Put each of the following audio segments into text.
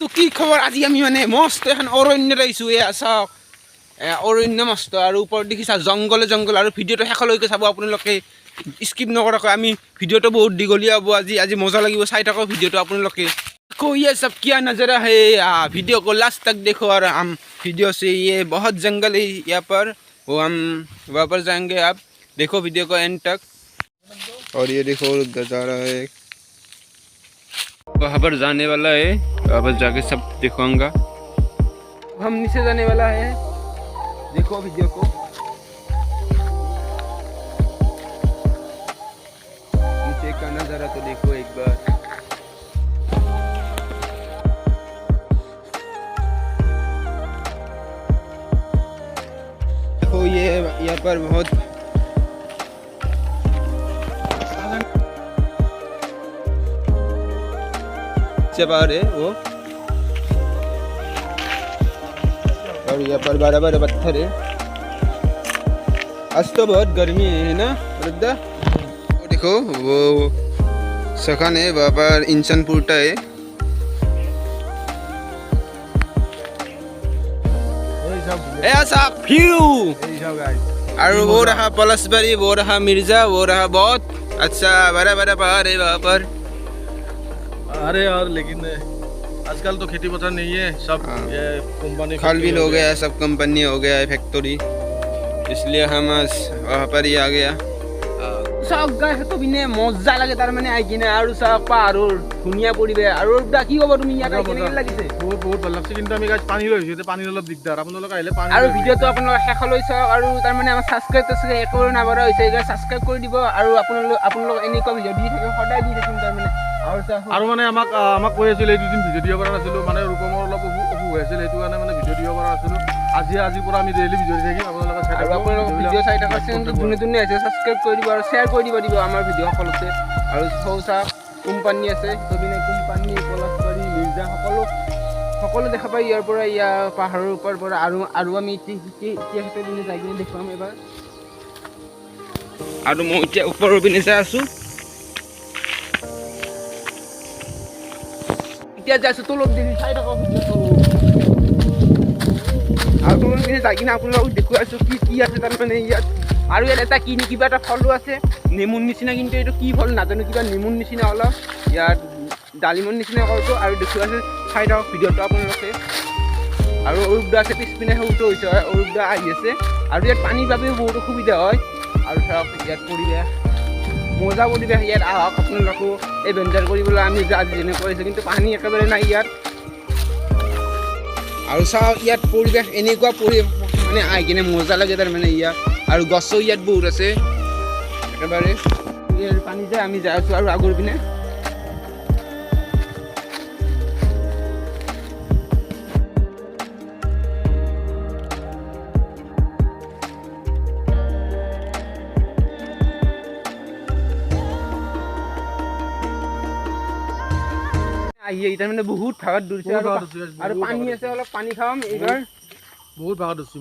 তো কি খবৰ আজি আমি মানে মস্ত এখন অৰণ্যত আহিছোঁ চাওক অৰণ্য মস্ত আৰু ওপৰত দেখিছা জংঘলে জংঘল আৰু ভিডিঅ'টো শেষলৈকে চাব আপোনালোকে স্কিপ নকৰাকৈ আমি ভিডিঅ'টো বহুত দীঘলীয়া হ'ব আজি মজা লাগিব চাই থাকক ভিডিঅ'টো আপোনালোকে ये सब क्या नज़ारा है वीडियो को लास्ट तक देखो और हम वीडियो से ये बहुत जंगल है यहाँ पर वो हम वहाँ पर जाएंगे आप देखो वीडियो को एंड तक और ये देखो नज़ारा है वहाँ पर जाने वाला है वहाँ पर जाके सब दिखाऊंगा हम नीचे जाने वाला है देखो वीडियो को नीचे का नज़ारा तो देखो एक बार देखो ये यहाँ पर बहुत चबार है वो और यहाँ पर बड़ा बड़ा पत्थर है आज तो बहुत गर्मी है ना वृद्धा वो देखो वो सखान है वहाँ पर इंसान पुरटा है और वो रहा पलसबरी वो रहा मिर्जा वो रहा बहुत अच्छा बड़ा बड़ा पहाड़ है वहाँ पर अरे यार लेकिन आजकल तो खेती पथार नहीं है सब ये कंपनी खाल बिल हो गया है सब कंपनी हो गया है फैक्ट्री इसलिए हम वहाँ पर ही आ गया सब गाय तो बिने मजा লাগে তার মানে আই কিনে আৰু সব পাহাৰৰ ধুনীয়া পৰিবেশ আৰু কি হ'ব তুমি ইয়াত কেনে লাগিছে বহুত ভাল লাগছে কিন্তু আমি গাইজ পানী লৈছো এতিয়া পানীৰ অলপ দিগদাৰ আপোনালোক আহিলে পানী আৰু ভিডিঅ'টো আপোনালোক শেষলৈ চাওক আৰু তাৰ মানে আমাৰ সাবস্ক্ৰাইব আছে একো নাবাৰা হৈছে এতিয়া সাবস্ক্ৰাইব কৰি দিব আৰু আপোনালোক এনেকুৱা ভিডিঅ' দি থাকে সদায় দি থাকিম তাৰ মানে আৰু মানে আমাক কৈ আছিল এই দুদিন ভিডিঅ' দিব পৰা নাছিলোঁ মানে ৰূপমৰ অলপ অসুখ হৈ আছিল সেইটো কাৰণে মানে ভিডিঅ' দিব পৰা নাছিলোঁ আজিৰ পৰা আমি ডেইলি ভিডিঅ' দি থাকিম আপোনালোকে চাই থাকক ভিডিঅ' চাই থাকক চেনেলটো যোনে আছে ছাবস্ক্ৰাইব কৰি দিব আৰু শ্বেয়াৰ কৰি দিব আমাৰ ভিডিঅ' সকলোতে আৰু সৌচা কোম্পানী আছে সবিনে কোম্পানী পলাশবাৰী মিৰ্জা সকলো দেখা পাই ইয়াৰ পৰা পাহাৰৰ ওপৰৰ পৰা আৰু আমি এতিয়া পিনে যাই কিনে দেখুৱাম এবাৰ আৰু মই এতিয়া ওপৰৰ পিনে যাই আছোঁ এতিয়া যাই আছোঁ তলত দেখি চাই থাকক ভিডিঅ'টো আৰু তলত পিনে যাই কিনে আপোনালোকক দেখুৱাইছোঁ কি আছে তাৰমানে ইয়াত আৰু ইয়াত এটা কিবা এটা ফলো আছে নেমুৰ নিচিনা কিন্তু এইটো কি ফল নাজানো কিবা নেমুৰ নিচিনা অলপ ইয়াত ডালিমৰ নিচিনা কৰিছোঁ আৰু দেখুৱাইছোঁ চাই থাকক ভিডিঅ'টো আপোনালোকে আৰু অৰূপদা আছে পিছপিনে সৰুটো হৈছে অৰূপদা আহি আছে আৰু ইয়াত পানীৰ বাবেও বহুত অসুবিধা হয় আৰু চাওক ইয়াত পৰিৱেশ মজা পৰিৱেশ ইয়াত আহক আপোনালোকো এডভেঞ্চাৰ কৰিবলৈ আমি আজি যেনে কৰিছোঁ কিন্তু পানী একেবাৰে নাই ইয়াত আৰু চাওক ইয়াত পৰিৱেশ এনেকুৱা পৰিৱেশ মানে আহি কিনে মজা লাগে তাৰমানে ইয়াত আৰু গছো ইয়াত বহুত আছে একেবাৰে পানী যায় আমি যাই আছোঁ আৰু আগৰ পিনে তাৰমানে বহুত ভাগত দূৰছে আৰু পানী আছে অলপ পানী খাম এইবাৰ বহুত ভাগত দূৰছি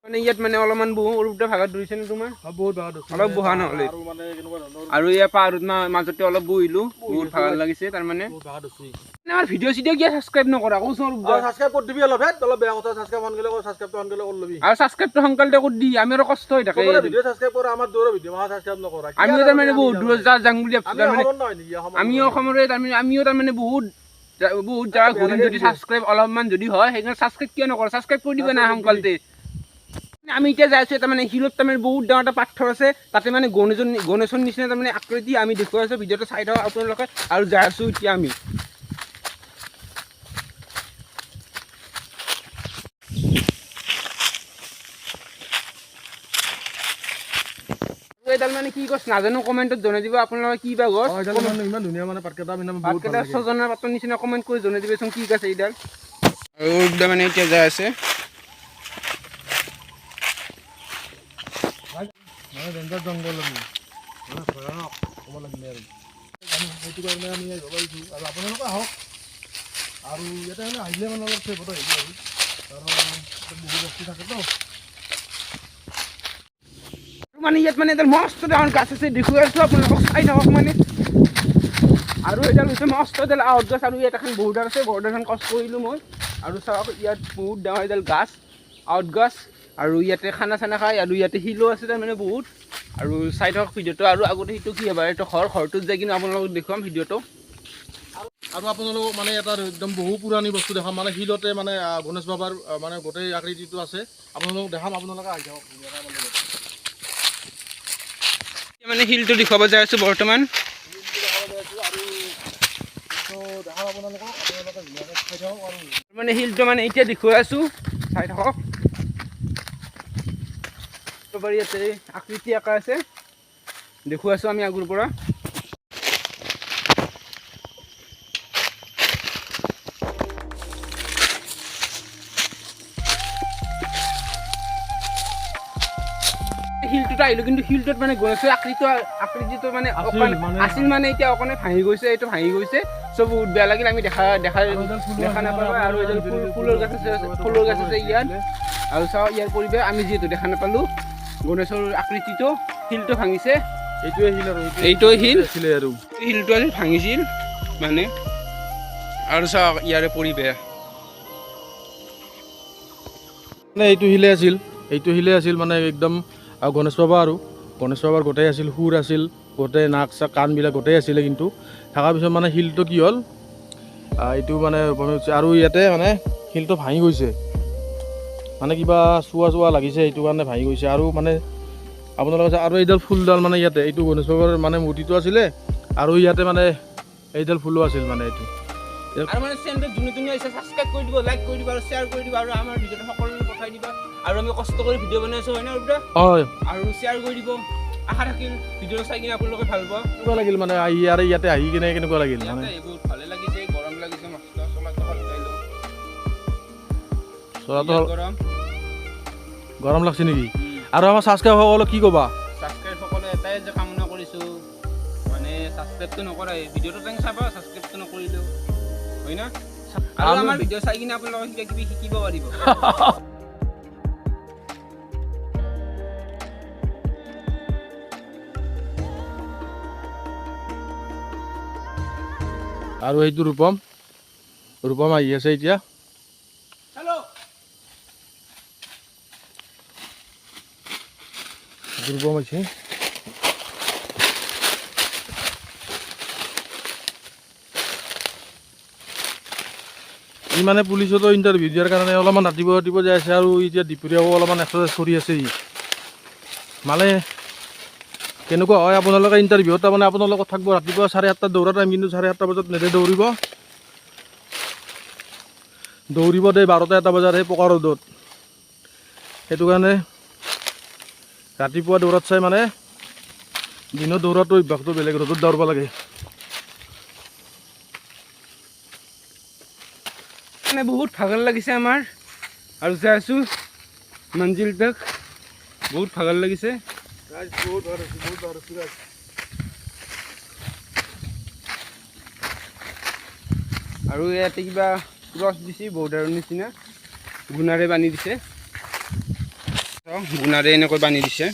মানে ইয়াত মানে অলপমান বহু অৰূপদা ভাগত ধৰিছে নে তোমাৰ বহুত ভাগত দূৰছি অলপ বহা নহ'লে আৰু ইয়াৰ পাহাৰত মাজতে অলপ বহিলোঁ বহুত ভাল লাগিছে তাৰমানে আমাৰ ভিডিঅ' চিডিঅ' কিয় ছাবস্ক্ৰাইব নকৰা কচোন ছাবস্ক্ৰাইব কৰি দিবি অলপ বেয়া কথা ছাবস্ক্ৰাইব আনগলে ছাবস্ক্ৰাইবটো আনগলে কৰি ল'বি আৰু ছাবস্ক্ৰাইবটো সোনকালে কৰি দি আমি আৰু কষ্ট হৈ থাকে ভিডিঅ' ছাবস্ক্ৰাইব কৰা আমাৰ দূৰৰ ভিডিঅ' ছাবস্ক্ৰাইব নকৰা আমিও তাৰমানে বহুত দূৰত যাম বুলি আমিও অসমৰে তাৰমানে আমিও তাৰমানে বহুত জাগা ঘূৰিম যদি ছাবস্ক্ৰাইব অলপমান যদি হয় সেইকাৰণে ছাবস্ক্ৰাইব কিয় নকৰা ছাবস্ক্ৰাইব কৰি দিবা না সোনকালতে আমি এতিয়া যাই আছোঁ তাৰমানে শিলত তাৰমানে বহুত ডাঙৰ এটা পাথৰ আছে তাতে মানে গণেশৰ নিচিনা তাৰমানে আকৃতি আমি দেখুৱাই আছোঁ ভিডিঅ'টো চাই থাকক আপোনালোকে আৰু যাই আছোঁ এতিয়া আমি এডাল মানে কি গছ নাজানো কমেণ্টত জনাই দিব আপোনালোকে কি বা গছ ইমান ধুনীয়া মানে পাতকেইটা ছজনাৰ পাতৰ নিচিনা কমেণ্ট কৰি জনাই দিবচোন কি গছ এইডাল আৰু মানে এতিয়া যাই আছে জংঘল সেইটো কাৰণে আমি ভাবিছোঁ আৰু আপোনালোকে আহক আৰু ইয়াতে মানে আহিলে মানে অলপ চেফত আহিব কাৰণ বহুত বস্তু থাকেতো মানে ইয়াত মানে এডাল মস্ত ডাঙৰ গাছ আছে দেখুৱাই আছোঁ আপোনালোকক চাই থাকক মানে আৰু এডাল হৈছে মস্ত এডাল আহঁত গছ আৰু ইয়াত এখন বৰ্ডাৰ আছে বৰ্ডাৰখন ক্ৰছ কৰিলোঁ মই আৰু চাওক ইয়াত বহুত ডাঙৰ এডাল গাছ আহঁত গছ আৰু ইয়াতে খানা চানা খায় আৰু ইয়াতে শিলো আছে তাৰমানে বহুত আৰু চাই থাকক ভিডিঅ'টো আৰু আগতে সেইটো কি হ'ব এইটো ঘৰটোত যাই কিনে আপোনালোকক দেখুৱাম ভিডিঅ'টো আৰু আপোনালোকক মানে এটা একদম বহু পুৰণি বস্তু দেখাম মানে শিলতে মানে গণেশ বাবাৰ মানে গোটেই আকৃতিটো আছে আপোনালোকক দেখাম আপোনালোকে আহি যাওক মানে শিলটো দেখুৱাব যাই আছোঁ বৰ্তমান মানে শিলটো মানে এতিয়া দেখুৱাই আছোঁ চাই থাকক ইয়াতে আকৃতি আঁকা আছে দেখুৱাই আছোঁ আমি আগৰ পৰা শিলটোত আহিলোঁ কিন্তু শিলটোত মানে গণেশৰ আকৃতিটো মানে আছিল মানে এতিয়া অকণে ভাঙি গৈছে এইটো ভাঙি গৈছে চব বহুত বেয়া লাগিল আমি দেখা নাপালোঁ আৰু এডাল ফুলৰ গছ আছে ইয়াত আৰু চাওঁ ইয়াৰ পৰিৱেশ আমি যিহেতু দেখা নাপালোঁ গণেশৰ আকৃতিটো শিলটো ভাঙিছে এইটোৱে শিল আৰু শিলটো আজি ভাঙিছিল মানে আৰু চাওক ইয়াৰে পৰিৱেশ মানে এইটো শিলে আছিল মানে একদম আৰু গণেশ বাবাৰ গোটেই আছিল সুৰ আছিল গোটেই নাক চাক কাণবিলাক গোটেই আছিলে কিন্তু থকাৰ পিছত মানে শিলটো কি হ'ল এইটো মানে আৰু ইয়াতে মানে শিলটো ভাঙি গৈছে মানে কিবা চোৱা লাগিছে সেইটো কাৰণে ভাঙি গৈছে আৰু মানে আপোনালোকে আৰু এইডাল ফুলডাল মানে ইয়াতে এইটো গণেশ বাবাৰ মানে মূৰ্তিটো আছিলে আৰু ইয়াতে মানে এইডাল ফুলো আছিল মানে এইটো আৰু মানে চেনেলটো যোনে আহিছে ছাবস্ক্ৰাইব কৰি দিব লাইক কৰি দিব আৰু শ্বেয়াৰ কৰি দিব আৰু আমাৰ ভিডিঅ'টো সকলোলৈ পঠাই দিবা আৰু আমি কষ্ট কৰি ভিডিঅ' বনাই আছোঁ হয় না হয় আৰু শ্বেয়াৰ কৰি দিব আশা থাকিল ভিডিঅ'টো চাই কিনে আপোনালোকে ভাল পাব কেনেকুৱা লাগিল মানে ইয়াতে আহি কিনে কেনেকুৱা লাগিল মানে বহুত ভালে লাগিছে গৰম লাগিছে মস্ত চলাটো গৰম লাগছে নেকি আৰু আমাৰ ছাবস্ক্ৰাইবাৰসকলক কি ক'বা ছাবস্ক্ৰাইবাৰসকলে এটাই যে কামনা কৰিছোঁ মানে ছাবস্ক্ৰাইবটো নকৰাই ভিডিঅ'টো টাইম চাবা ছাবস্ক্ৰাইবটো নকৰিলেও হয় না আৰু আমাৰ ভিডিঅ' চাই কিনে আপোনালোকে কিবা কিবি শিকিব পাৰিব আৰু এইটো ৰূপম আহি আছে এতিয়া ৰূপম আছে ই মানে পুলিচতো ইণ্টাৰভিউ দিয়াৰ কাৰণে অলপমান ৰাতিপুৱা যাই আছে আৰু এতিয়া দুপৰীয়াও অলপমান এক্সাৰচাইজ কৰি আছে ই মানে কেনেকুৱা হয় আপোনালোকে ইণ্টাৰভিউত তাৰমানে আপোনালোকক থাকিব ৰাতিপুৱা 8:30 দৌৰা টাইম কিন্তু 8:30 বজাত নেদে দৌৰিব দেই 12টা বজাত সেই পকা ৰ'দত সেইটো কাৰণে ৰাতিপুৱা দৌৰাত চাই মানে দিনত দৌৰাটো অভ্যাসটো বেলেগ ৰ'দত দৌৰিব লাগে মানে বহুত ভাগৰ লাগিছে আমাৰ আৰু যাই আছোঁ মঞ্জিল তক বহুত ভাগৰ লাগিছে আৰু ইয়াতে কিবা ক্ৰছ দিছে বৰ্ডাৰৰ নিচিনা গুণাৰে বান্ধি দিছে গুণাৰে এনেকৈ বান্ধি দিছে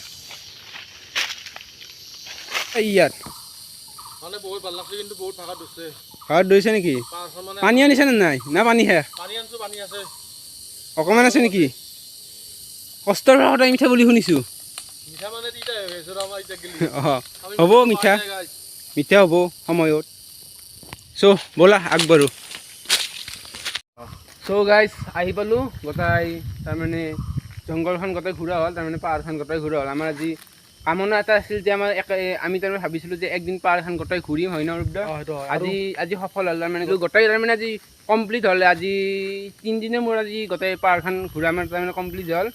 ইয়াত মানে বহুত ভাল লাগছে কিন্তু বহুত ভাগৰ দিছে ভাগৰ ধৰিছে নেকি পানী আনিছে নে নাই না পানী শেষ পানী আছে অকণমান আছে নেকি কষ্টৰ সদায় মিঠা বুলি শুনিছোঁ হ'ব মিঠা হ'ব সময়ত চ' ব'লা আগবাঢ়ো চ' গাইজ আহি পালোঁ গোটাই তাৰমানে জংঘলখন গোটাই ঘূৰা হ'ল তাৰমানে পাহাৰখন গোটাই ঘূৰা হ'ল আমাৰ আজি কামনা এটা আছিল যে আমাৰ আমি তাৰমানে ভাবিছিলোঁ যে একদিন পাহাৰখন গোটাই ঘূৰিম হয় ন ৰূপদা আজি সফল হ'ল তাৰমানে গোটাই তাৰমানে আজি কমপ্লিট হ'ল আজি 3 দিনৰ মূৰত আজি গোটাই পাহাৰখন ঘূৰা আমাৰ তাৰমানে কমপ্লিট হ'ল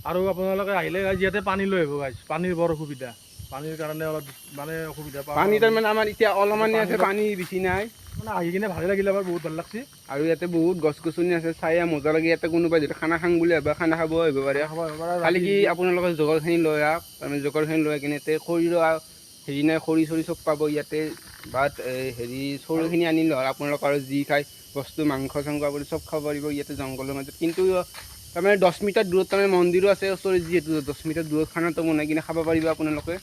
আৰু আপোনালোকে আহিলে ইয়াতে পানী লৈ আহিব গাইজ পানীৰ বৰ অসুবিধা পানীৰ কাৰণে অলপ মানে অসুবিধা পানী তাৰমানে আমাৰ এতিয়া অলপমানে আছে পানী বেছি নাই মানে আহি কিনে ভালে লাগিলে আমাৰ বহুত ভাল লাগছে আৰু ইয়াতে বহুত গছ গছনি আছে চাই মজা লাগে ইয়াতে কোনোবাই যদি খানা খাম বুলি ভাবে খানা খাব আহিব পাৰে খালি কি আপোনালোকে জোগাৰখিনি লৈ আহক তাৰমানে জোগাৰখিনি লৈ কিনে ইয়াতে খৰিৰ হেৰি নাই খৰি চৰি চব পাব ইয়াতে বাট হেৰি চৰুখিনি আনিলে হ'ল আপোনালোকৰ আৰু যি খায় বস্তু মাংস চাংস আপুনি চব খাব পাৰিব ইয়াতে জংঘলৰ মাজত কিন্তু তাৰমানে 10 মিটাৰ দূৰত তাৰমানে মন্দিৰো আছে ওচৰত যিহেতু 10 মিটাৰ দূৰত খানাটো বনাই কিনে খাব পাৰিব আপোনালোকে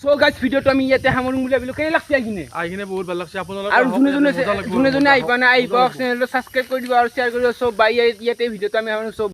চ' গাইজ ভিডিঅ'টো আমি ইয়াতে সামৰিম বুলি ভাবিলোঁ কেনে লাগছে কিনে আহি কিনে বহুত ভাল লাগছে আপোনালোক আৰু যোনে যোনে আহি পোৱা নাই আহিব চেনেলটো ছাবস্ক্ৰাইব কৰি দিব আৰু শ্বেয়াৰ কৰিব চব বাই ইয়াতে ভিডিঅ'টো আমি সামৰিম চব